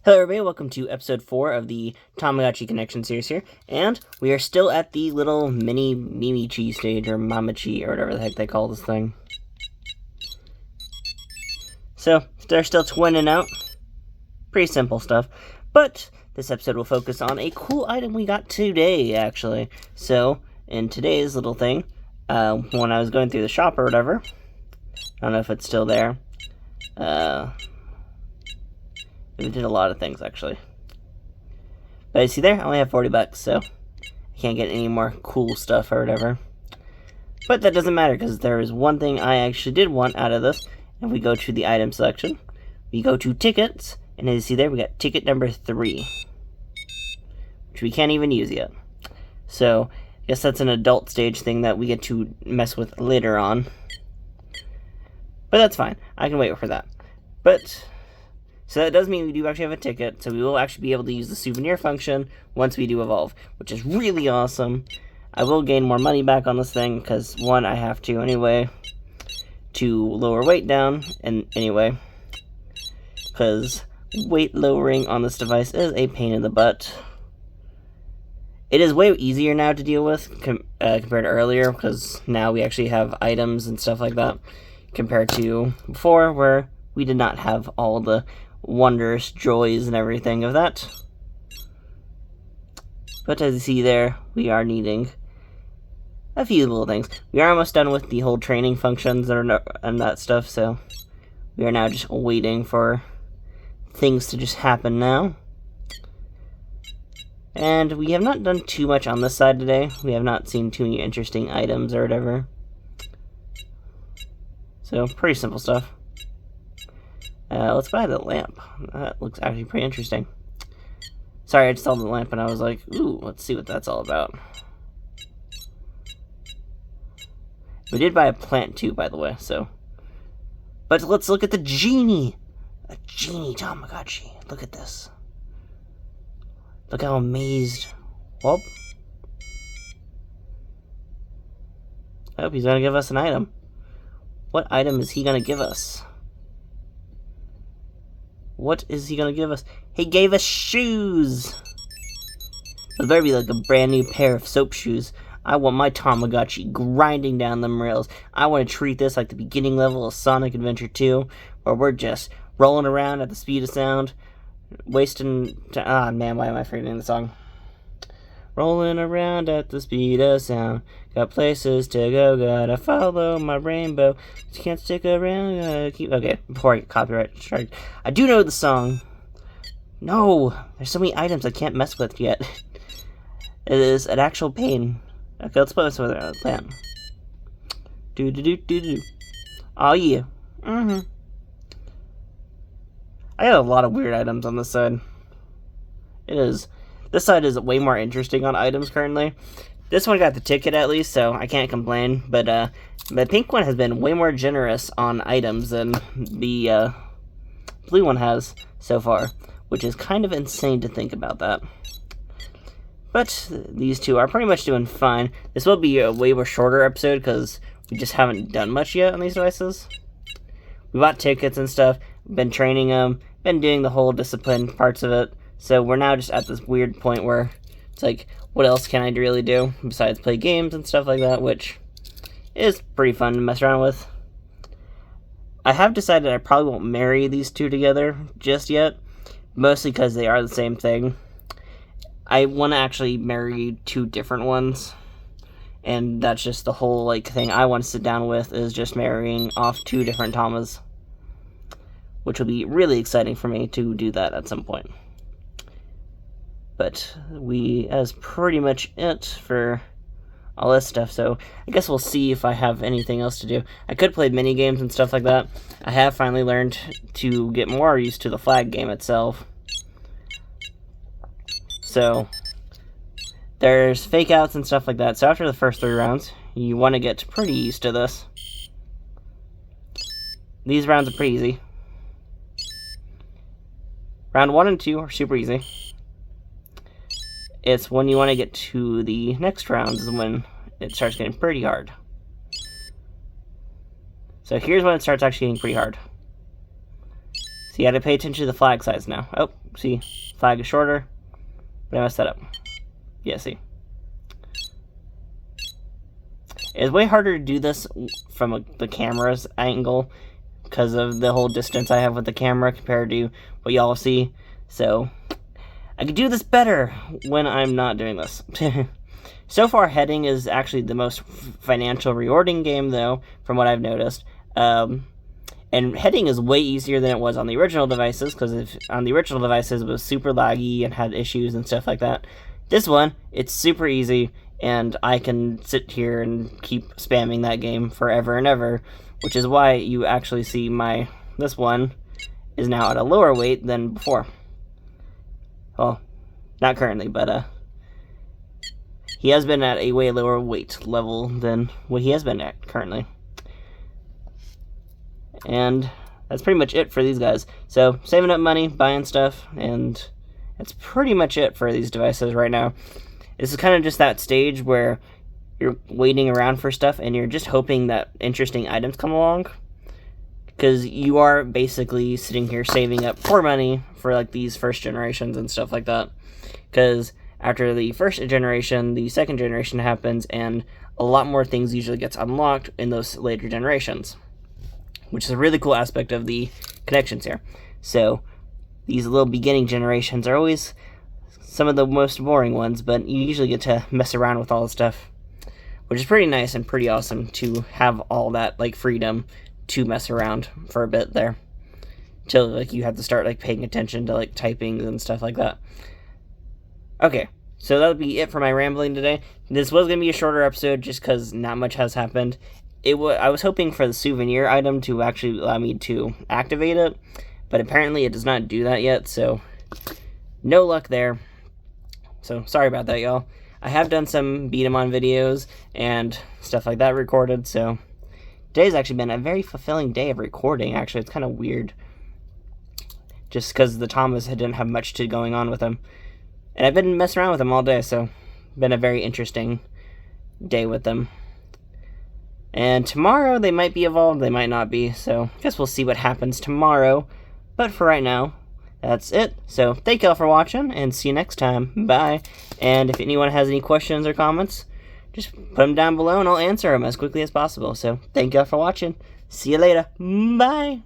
Hello everybody, welcome to episode 4 of the Tamagotchi Connection series here, and we are still at the little mini Mimichi stage, or Mamachi, or whatever the heck they call this thing. So, they're still twinning out. Pretty simple stuff. But, this episode will focus on a cool item we got today, actually. So, in today's little thing, when I was going through the shop or whatever, I don't know if it's still there, we did a lot of things, actually. But you see there, I only have 40 bucks, so I can't get any more cool stuff or whatever. But that doesn't matter, because there is one thing I actually did want out of this. If we go to the item selection, we go to tickets, and as you see there, we got ticket number 3, which we can't even use yet. So, I guess that's an adult stage thing that we get to mess with later on. But that's fine. I can wait for that. But so that does mean we do actually have a ticket, so we will actually be able to use the souvenir function once we do evolve, which is really awesome. I will gain more money back on this thing, because one, I have to anyway, to lower weight down, and anyway, because weight lowering on this device is a pain in the butt. It is way easier now to deal with compared to earlier, because now we actually have items and stuff like that, compared to before, where we did not have all the wondrous joys and everything of that. But as you see there, we are needing a few little things. We are almost done with the whole training functions and that stuff, so we are now just waiting for things to just happen now. And we have not done too much on this side today. We have not seen too many interesting items or whatever. So, pretty simple stuff. Let's buy the lamp. That looks actually pretty interesting. Sorry, I just saw the lamp and I was like, ooh, let's see what that's all about. We did buy a plant too, by the way, so. But let's look at the genie! A genie Tamagotchi. Look at this. Look how amazed. Whoop. I hope he's gonna give us an item. What item is he gonna give us? What is he gonna give us? He gave us shoes! It better be like a brand new pair of soap shoes. I want my Tamagotchi grinding down them rails. I want to treat this like the beginning level of Sonic Adventure 2, where we're just rolling around at the speed of sound, wasting time. Ah, man, why am I forgetting the song? Rolling around at the speed of sound. Got places to go, gotta follow my rainbow. You can't stick around, gotta keep. Okay, before I get copyright strike. I do know the song. No, there's so many items I can't mess with yet. It is an actual pain. Okay, let's put this with our plan. Do. Oh, yeah. I got a lot of weird items on this side. This side is way more interesting on items currently. This one got the ticket at least, so I can't complain. But the pink one has been way more generous on items than the blue one has so far, which is kind of insane to think about that. But these two are pretty much doing fine. This will be a way more shorter episode because we just haven't done much yet on these devices. We bought tickets and stuff, been training them, been doing the whole discipline parts of it. So we're now just at this weird point where it's like, what else can I really do besides play games and stuff like that, which is pretty fun to mess around with. I have decided I probably won't marry these two together just yet, mostly because they are the same thing. I want to actually marry two different ones, and that's just the whole thing I want to sit down with, is just marrying off two different Tamas, which will be really exciting for me to do that at some point. But that's pretty much it for all this stuff, so I guess we'll see if I have anything else to do. I could play mini games and stuff like that. I have finally learned to get more used to the flag game itself. So there's fake outs and stuff like that, so after the first 3 rounds, you want to get pretty used to this. These rounds are pretty easy. Round 1 and 2 are super easy. It's when you want to get to the next rounds is when it starts getting pretty hard. So here's when it starts actually getting pretty hard. So you gotta pay attention to the flag size now. Oh, see, flag is shorter, but I messed that up. Yeah, see. It's way harder to do this from the camera's angle because of the whole distance I have with the camera compared to what y'all see. So, I could do this better when I'm not doing this. So far, Heading is actually the most financial rewarding game, though, from what I've noticed. And Heading is way easier than it was on the original devices, because on the original devices it was super laggy and had issues and stuff like that. This one, it's super easy, and I can sit here and keep spamming that game forever and ever, which is why you actually see this one is now at a lower weight than before. Well, not currently, but he has been at a way lower weight level than what he has been at currently. And that's pretty much it for these guys. So, saving up money, buying stuff, and that's pretty much it for these devices right now. This is kind of just that stage where you're waiting around for stuff and you're just hoping that interesting items come along. Because you are basically sitting here saving up for money for like these first generations and stuff like that. Because after the first generation, the second generation happens, and a lot more things usually gets unlocked in those later generations, which is a really cool aspect of the connections here. So these little beginning generations are always some of the most boring ones, but you usually get to mess around with all the stuff, which is pretty nice and pretty awesome to have all that like freedom to mess around for a bit there, till like you have to start like paying attention to like typing and stuff like that. Okay, so that'll be it for my rambling today. This was gonna be a shorter episode just because not much has happened. I was hoping for the souvenir item to actually allow me to activate it, but apparently it does not do that yet, so no luck there. So sorry about that, y'all. I have done some beat 'em on videos and stuff like that recorded, so today's actually been a very fulfilling day of recording. Actually, it's kind of weird, just because the Tamas didn't have much going on with them, and I've been messing around with them all day, so been a very interesting day with them. And tomorrow they might be evolved, they might not be, so I guess we'll see what happens tomorrow. But for right now, that's it. So thank y'all for watching, and see you next time. Bye. And if anyone has any questions or comments, just put them down below and I'll answer them as quickly as possible. So thank y'all for watching. See you later. Bye.